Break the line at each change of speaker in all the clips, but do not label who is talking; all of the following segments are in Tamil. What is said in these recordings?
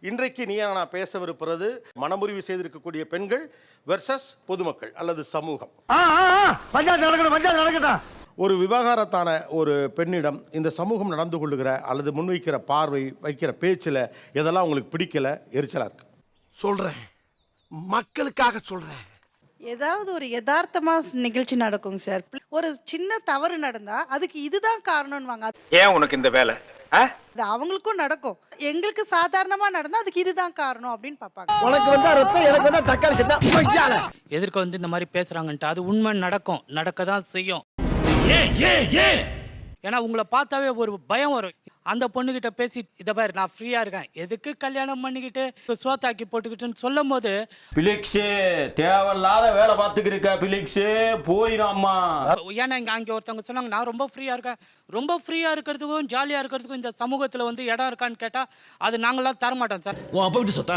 இன்றைக்கு நான் பேசவிருப்பது மனமுறிவு செய்திருக்கக்கூடிய பெண்கள் வெர்சஸ் பொதுமக்கள் அல்லது சமூகம். ஒரு விவாகரத்தான ஒரு பெண்ணிடம் இந்த சமூகம் நடந்து கொள்ளுகிற அல்லது முன்வைக்கிற பார்வை, வைக்கிற பேச்சில் எதெல்லாம் உங்களுக்கு பிடிக்கல, எரிச்சலா இருக்கு?
சொல்றேன், மக்களுக்காக சொல்றேன்.
ஏதாவது ஒரு யதார்த்தமா நிகழ்ச்சி நடக்குங்க சார். ஒரு சின்ன தவறு நடந்தா அதுக்கு இதுதான் காரணம்வாங்க.
ஏன் உனக்கு இந்த வேலை?
அது அவங்களுக்கும் நடக்கும். எங்களுக்கு சாதாரணமா நடந்தா அதுக்கு இதுதான் காரணம் அப்படின்னு பாப்பாங்க.
உனக்கு வந்தா ரத்தம், எனக்கு வந்தா தக்காளி சட்னா.
எதிர்க்க வந்து இந்த மாதிரி பேசுறாங்கன்ட்டு அது உண்மை நடக்கும், நடக்க தான் செய்யும். ஏன்னா உங்களை பார்த்தாவே ஒரு பயம் வரும். அந்த பொண்ணுகிட்ட பேசி இதை பாரு நான் ஃப்ரீயா இருக்கேன், எதுக்கு கல்யாணம் பண்ணிக்கிட்டு சோத்தாக்கி போட்டுக்கிட்டுன்னு சொல்லும் போது
பிலிக்ஸே தேவையில்லாத வேலை பார்த்துக்கிருக்க பிலிக்ஸே போயிடாமா.
ஏன்னா அங்கே ஒருத்தவங்க சொன்னாங்க நான் ரொம்ப ஃப்ரீயா இருக்கேன். ரொம்ப ஃப்ரீயா இருக்கிறதுக்கும் ஜாலியா இருக்கிறதுக்கும் இந்த சமூகத்துல வந்து இடம் இருக்கான்னு கேட்டா அது நாங்களாம் தரமாட்டோம் சார்.
அப்பா விட்டு சொத்தா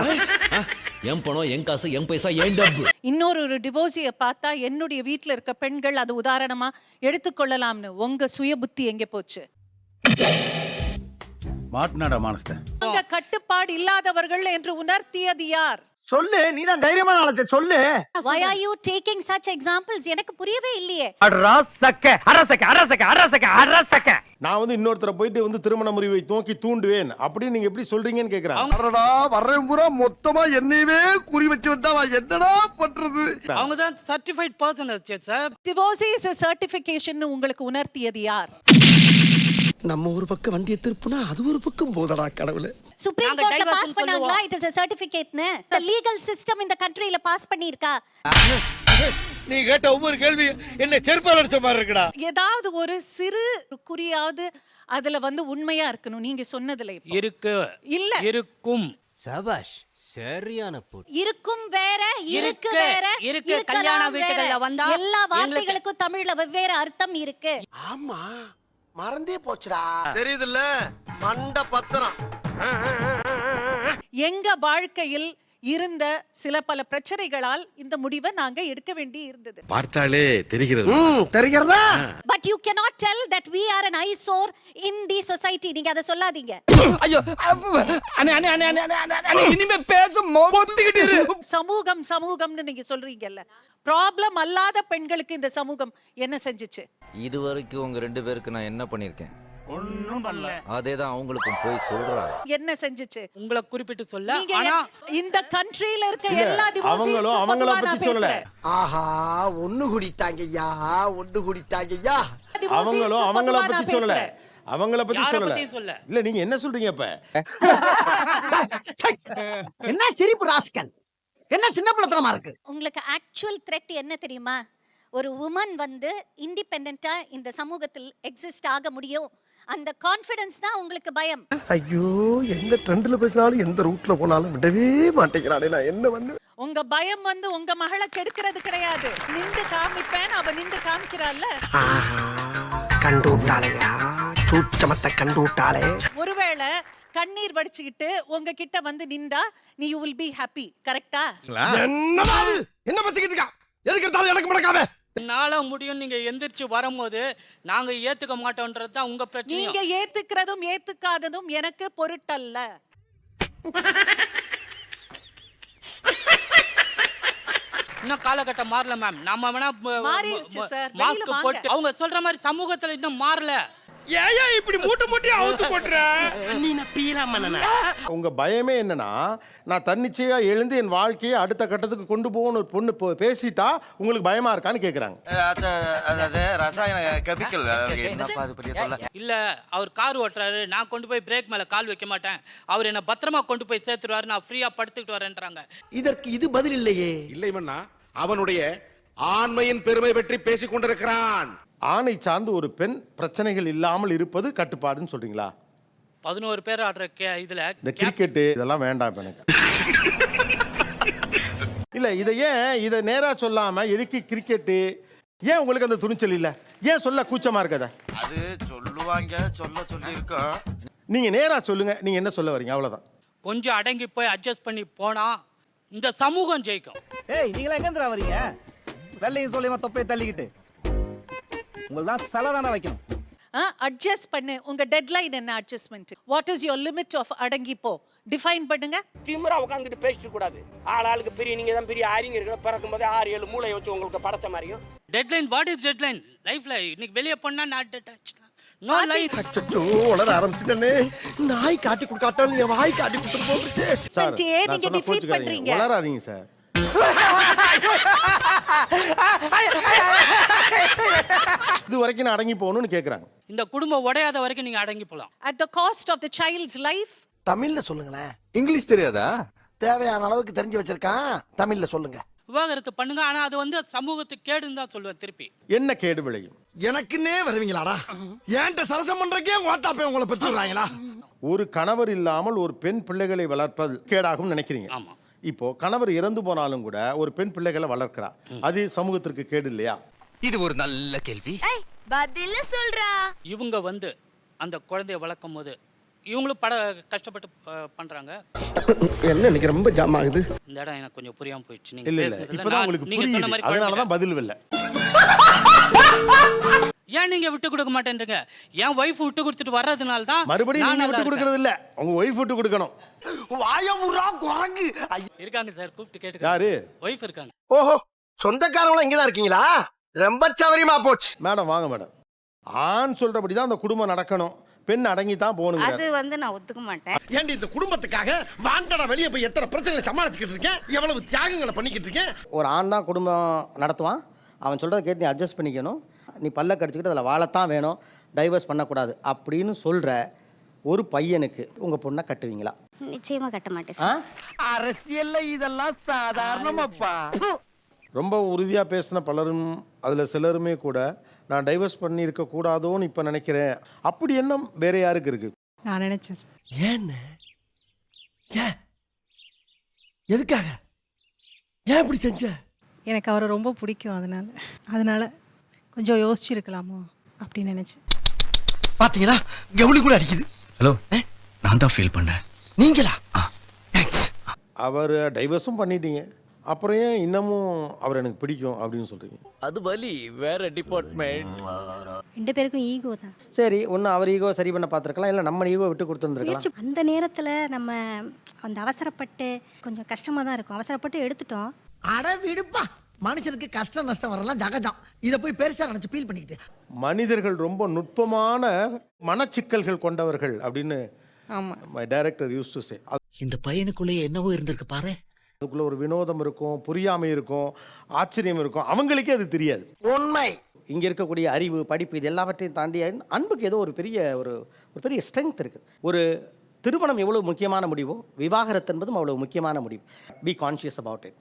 என் பணம், என் காசு, என் பைசா, என் டப்பு.
இன்னொரு டிவோர்ஸியை பார்த்தா என்னுடைய வீட்டில் இருக்க பெண்கள் அது உதாரணமா எடுத்துக்கொள்ளலாம்னு உங்க சுய புத்தி எங்க போச்சு?
மாட்னாடா மானஸ்த.
அந்த கட்டுப்பாடு இல்லாதவர்கள் என்று உணர்த்தியது யார்?
சொல்லு, நீ தான் தைரியமான ஆளத்தை சொல்லு.
Why are you taking such examples? எனக்கு புரியவே இல்லையே.
நான் வந்து இன்னொருத்தரை போயிட்டு வந்து திருமண முறிவை நோக்கி தூண்டுவேன் அப்படின்னு நீங்க எப்படி சொல்றீங்கன்னு கேக்குறாங்க.
அடடா, வர்றேன் பூரா மொத்தமா என்னையவே குறி வச்சு வந்தா நான் என்னடா பண்றது?
அவங்க தான் certified person sir.
Divorce is a certification உங்களுக்கு உணர்த்தியது யார்?
நம்ம ஒரு பக்கம் வண்டியை திருப்புனா அது ஒரு பக்கம் போதடா கடவுளே.
சுப்ரீம் கோர்ட்ல பாஸ் பண்ணாங்களா? it is a certificate னு the legal system இந்த கண்ட்ரில பாஸ் பண்ணிருக்கா?
நீ கேட்ட ஒவ்வொரு கேள்வி என்ன செருப்பால அடிச்ச மாதிரி இருக்குடா.
ஏதாவது ஒரு சிறு குறியாவது அதுல வந்து உண்மையா இருக்கணும் நீங்க சொன்னதுல.
இருக்கு
இல்ல
இருக்கும்.
சபாஷ், சரியான போட்டு.
இருக்கும் வேற, இருக்கு வேற,
இருக்கு. கல்யாண வீட்டுகள்ல வந்தா
எல்லா வார்த்தைகளுக்கும் தமிழ்ல வெவ்வேறு அர்த்தம் இருக்கு.
ஆமா, மறந்தே போச்சுடா. தெரியுதுல்ல, மண்ட பத்திரம்.
எங்க வாழ்க்கையில் இருந்த சில பல பிரச்சனைகளால் இந்த முடிவை நாங்க எடுக்க வேண்டி இருந்தது.
பார்த்தாலே தெரிகிறது.
தெரிகிறதா?
But you cannot tell that we are an eyesore in the society. நீங்க அத சொல்லாதீங்க.
ஐயோ இனிமே பேசும்
சமூகம் சமூகம்னு நீங்க சொல்றீங்கல்ல, ப்ராப்ளம் அல்லாத பெண்களுக்கு இந்த சமூகம் என்ன செஞ்சுச்சு?
இது வரைக்கும் உங்க ரெண்டு பேருக்கு நான் என்ன பண்ணிருக்கேன்?
ஒண்ணும் பண்ணல.
அதேதான் அவங்களுக்கும் போய் சொல்றாங்க.
என்ன செஞ்சுச்சு?
உங்களை குறிப்பிட்டு சொல்ல.
நீங்க
ஆனா
இந்த கண்ட்ரில இருக்க எல்லா
அவங்களோ அவங்கள பத்தி சொல்லல.
ஆஹா, ஒண்ணு குடித்தாங்கய்யா, ஒண்ணு குடித்தாங்கய்யா.
அவங்களோ அவங்கள பத்தி சொல்லல. அவங்கள பத்தி
யார
சொல்லல.
பத்தியும் சொல்ல.
இல்ல நீங்க என்ன சொல்றீங்க இப்ப?
என்ன சிரிப்பு ராஸ்கல், என்ன சின்ன பிள்ளைத்தனமா இருக்கு.
உங்களுக்கு ஆக்சுவல் த்ரெட் என்ன தெரியுமா? ஒரு உமன் வந்து இண்டிபெண்டன்ட்டா இந்த சமூகத்தில் எக்ஸிஸ்ட் ஆக முடியும், அந்த கான்ஃபிடன்ஸ் தான் உங்களுக்கு பயம்.
ஐயோ, எந்த ட்ரெண்ட்ல பேசினாலும் எந்த ரூட்ல போனாலும் விடவே மாட்டேங்கிறானே, நான் என்ன பண்ணு?
உங்க பயம் வந்து உங்க மகளை கெடுக்கிறது கிடையாது. நின்று காமிப்பேன், அவ நின்று காமிக்கிறாள்ல.
கண்டு விட்டாளையா, சூச்சமத்தை கண்டு விட்டாளே.
ஒருவேளை கண்ணீர் வடிச்சுக்கிட்டு உங்ககிட்ட வந்து நின்றா நீ you will be happy, கரெக்டா?
என்ன பச்சிக்கிட்டு இருக்கா? எதுக்கு எடுத்தாலும் எனக்கு முடக்காம.
நாள முடியும். நீங்க எந்திரிச்சு வரும்போது நாங்க ஏத்துக்க மாட்டோம்ன்றது தான் உங்க பிரச்சனை.
நீங்க ஏத்துக்கிறதும் ஏத்துக்காததும் எனக்கு பொருட்டல்ல.
இன்னும் காலகட்டம் மாறல மேம். நம்ம வேணா
மாறிடுச்சு சார்.
மாஸ்க் போட்டு அவங்க சொல்ற மாதிரி சமூகத்துல இன்னும் மாறல.
ஏயா இப்படி மூட்டை மூட்டை அவுத்து போட்ற? நீ நப்பியலாம் மனனா.
உங்க பயமே என்னன்னா, நான் தன்னிச்சையா எழுந்து என் வாழ்க்கையை அடுத்த கட்டத்துக்கு கொண்டு போகணும் ஒரு பொண்ணு பேசிட்டா உங்களுக்கு பயமா இருக்கான்னு கேக்குறாங்க.
ரசாயன கெமிக்கல் என்னப்பா அது பெரிய தொல்லை.
இல்ல அவர் கார் ஓட்டுறாரு, நான் கொண்டு போய் பிரேக் மேல கால் வைக்க மாட்டேன், அவர் என்ன பத்திரமா கொண்டு போய் சேர்த்துருவாரு, நான் ஃப்ரீயா படுத்துக்கிட்டு வரேன்றாங்க.
இதற்கு இது பதில் இல்லையே.
இல்லை மன்னா, அவனுடைய ஆண்மையின் பெருமை பற்றி பேசிக் கொண்டிருக்கிறான்.
ஆணை சார்ந்து ஒரு பெண் பிரச்சனைகள் இல்லாமல் இருப்பது கட்டுப்பாடுன்னு சொல்றீங்களா?
11 பேர் ஆடுற இதுல
இந்த கிரிக்கெட் இதெல்லாம் வேண்டாம் இப்ப எனக்கு. இல்ல இதை நேரா சொல்லாம எதுக்கு கிரிக்கெட்? ஏன் உங்களுக்கு அந்த துணிச்சல் இல்ல? ஏன் சொல்ல கூச்சமா இருக்கத?
அது சொல்லுவாங்க, சொல்ல சொல்லி இருக்கோம்.
நீங்க நேரா சொல்லுங்க, நீங்க என்ன சொல்ல வரீங்க? அவ்வளவுதான்.
கொஞ்சம் அடங்கி போய் அட்ஜஸ்ட் பண்ணி போனா இந்த சமூகம் ஜெயிக்கும்.
ஏய், நீங்க எங்க இருந்து வரீங்க? வெள்ளையும் சொல்லியமா தொப்பையை தள்ளிக்கிட்டு உங்களுக்கு தான் சலதான வைக்கணும்.
அட்ஜஸ்ட் பண்ணு. உங்க டெட்லைன் என்ன? Adjustment. What is your limit of அடங்கி போ? டிஃபைன் பண்ணுங்க.
திமிரா உட்காந்துட்டு பேசிட்டு கூடாது. ஆளுக்கு பெரிய நீங்க தான் பெரிய அறிஞர்கள், பிறக்கும் போதே 6-7 மூளை வச்சு உங்களுக்கு படைச்ச மாதிரியும்.
டெட்லைன், வாட் இஸ் டெட்லைன் லைஃப்ல? இன்னைக்கு வெளியே போனா நாட் டச், நோ லைஃப்.
அச்சச்சோ, உளர ஆரம்பிச்சிட்டனே. நாய் காட்டி கொடுக்காட்டாலும் என் வாய் காட்டி கொடுத்துட்டு போகுது.
சார்
ஏன்
நான்
நீங்க
சொன்னா
defeat
கோச்சுக்காதீங்க.
பண்றீங்க?
வளராதீங்க சார். இது வரைக்கும் நான் அடங்கி போகணும்னு கேக்குறாங்க.
இந்த குடும்பம் உடையாத வரைக்கும் நீங்க அடங்கி போலாம்.
At the cost of the child's life.
தமிழ்ல சொல்லுங்களேன்.
இங்கிலீஷ் தெரியாதா?
தேவையான அளவுக்கு தெரிஞ்சு வச்சிருக்கான். தமிழ்ல சொல்லுங்க.
விவாகரத்து பண்ணுங்க, ஆனா அது வந்து சமூகத்துக்கு கேடுன்னு தான் சொல்லுவேன் திருப்பி.
என்ன கேடு விளையும்?
எனக்குன்னே வருவீங்களாடா? ஏன்ட்ட சரசம் பண்றக்கே ஓட்டாப்பே உங்களை பெற்றுறாங்களா?
ஒரு கணவர் இல்லாமல் ஒரு பெண் பிள்ளைகளை வளர்ப்பது கேடாகும் நினைக்கிறீங்க.
ஆமா.
இப்போ கணவர் இறந்து போனாலும் கூட ஒரு பெண் பிள்ளைகளை வளர்க்கிறா, அது சமூகத்திற்கு கேடு இல்லையா?
இது ஒரு நல்ல கேள்வி.
பதில சொல்றா.
இவங்க வந்து அந்த குழந்தைய வளர்க்கும் போது இவங்களும் கஷ்டப்பட்டு பண்றாங்க.
என்ன இன்னைக்கு ரொம்ப ஜாம் ஆகுது.
இந்த இடம் எனக்கு கொஞ்சம் புரியாம போயிடுச்சு.
இல்ல
நீங்க
இல்ல,
பேசுனதுல
இப்பதான் உங்களுக்கு
நீங்க சொன்ன
புரியுது.
மாதிரி
அதனாலதான் பதில் இல்ல.
ஏன் நீங்க விட்டு கொடுக்க மாட்டேன்றீங்க? என் வைஃப் விட்டு கொடுத்துட்டு வர்றதுனால தான்
மறுபடியும் நீங்க விட்டு கொடுக்கறது இல்ல, உங்க ஒய்ஃப் விட்டு கொடுக்கணும்.
வாயமுறா குரங்கு.
இருக்காங்க சார், கூப்பிட்டு கேட்டுக்க.
யாரு?
வைஃப் இருக்காங்க.
ஓஹோ, சொந்தக்காரங்களும் இங்கதான் இருக்கீங்களா? ரொம்ப சவரியமா போச்சு.
மேடம் வாங்க மேடம். ஆண் சொல்றபடி தான் அந்த குடும்பம் நடக்கணும், பெண் அடங்கி தான் போகணுங்க.
அது வந்து நான் ஒத்துக்க மாட்டேன்.
ஏண்டி இந்த குடும்பத்துக்காக வாண்டடா வெளியே போய் எத்தனை பிரச்சனைகளை சமாளிச்சுக்கிட்டு இருக்கேன், எவ்வளவு தியாகங்களை பண்ணிக்கிட்டு இருக்கேன்.
ஒரு ஆண் தான் குடும்பம் நடத்துவான், அவன் சொல்கிறத கேட்டு நீ அட்ஜஸ்ட் பண்ணிக்கணும், நீ பல்ல கடிச்சிக்கிட்டு அதில் வாழத்தான் வேணும், டைவர்ஸ் பண்ணக்கூடாது அப்படின்னு சொல்கிற ஒரு பையனுக்கு உங்கள் பொண்ணை கட்டுவீங்களா?
நிச்சயமா கட்ட மாட்டேன்.
அரசியல்ல இதெல்லாம் சாதாரணமாப்பா.
ரொம்ப உறுதியாக பேசின பலரும் அதில் சிலருமே கூட நான் டைவர்ஸ் பண்ணி இருக்க கூடாதோன்னு இப்போ நினைக்கிறேன். அப்படி எண்ணம் வேற யாருக்கு இருக்கு?
நான் நினைச்சேன் சார்.
ஏன் எதுக்காக ஏன் இப்படி செஞ்ச?
எனக்கு அவரை ரொம்ப பிடிக்கும், அதனால கொஞ்சம் யோசிச்சிருக்கலாமோ அப்படின்னு நினைச்சேன்.
பாத்தீங்களா, கவுளி கூட அடிக்குது.
ஹலோ, நான் தான் ஃபீல் பண்ணேன்.
நீங்களா? தேங்க்ஸ்.
அவர் டைவர்ஸும் பண்ணிட்டீங்க, அப்புறம் ஏன் இன்னமும் அவர் எனக்கு பிடிக்கும் அப்படின்னு சொல்றீங்க?
அது வலி வேற டிபார்ட்மெண்ட்.
ரெண்டு பேருக்கும் ஈகோ தான்.
சரி, ஒன்று அவர் ஈகோ சரி பண்ண பார்த்துருக்கலாம், இல்லை நம்ம ஈகோ விட்டு கொடுத்துருந்துருக்கலாம்.
அந்த நேரத்துல நம்ம அந்த அவசரப்பட்டு கொஞ்சம் கஷ்டமா தான் இருக்கும். அவசரப்பட்டு எடுத்துட்டோம்.
அட விடுப்பா, மனுஷனுக்கு கஷ்டம் நஷ்டம் வரலாம் ஜகஜம். இத போய் பெருசா நினைச்சு ஃபீல் பண்ணிக்கிட்டு.
மனிதர்கள் ரொம்ப நுட்பமான மனச்சிக்கல்கள் கொண்டவர்கள் அப்படின்னு my director use to say.
இந்த பையனுக்குள்ளே என்னவோ இருந்திருக்கு பாரு.
அதுக்குள்ள ஒரு வினோதம் இருக்கும், புரியாமை இருக்கும், ஆச்சரியம் இருக்கும். அவங்களுக்கே அது தெரியாது.
உண்மை.
இங்கே இருக்கக்கூடிய அறிவு, படிப்பு, இது எல்லாவற்றையும் தாண்டி அன்புக்கு ஏதோ ஒரு பெரிய ஸ்ட்ரென்த் இருக்குது. ஒரு திருமணம் எவ்வளோ முக்கியமான முடிவோ, விவாகரத்து என்பதும் அவ்வளோ முக்கியமான முடிவு. B conscious about it.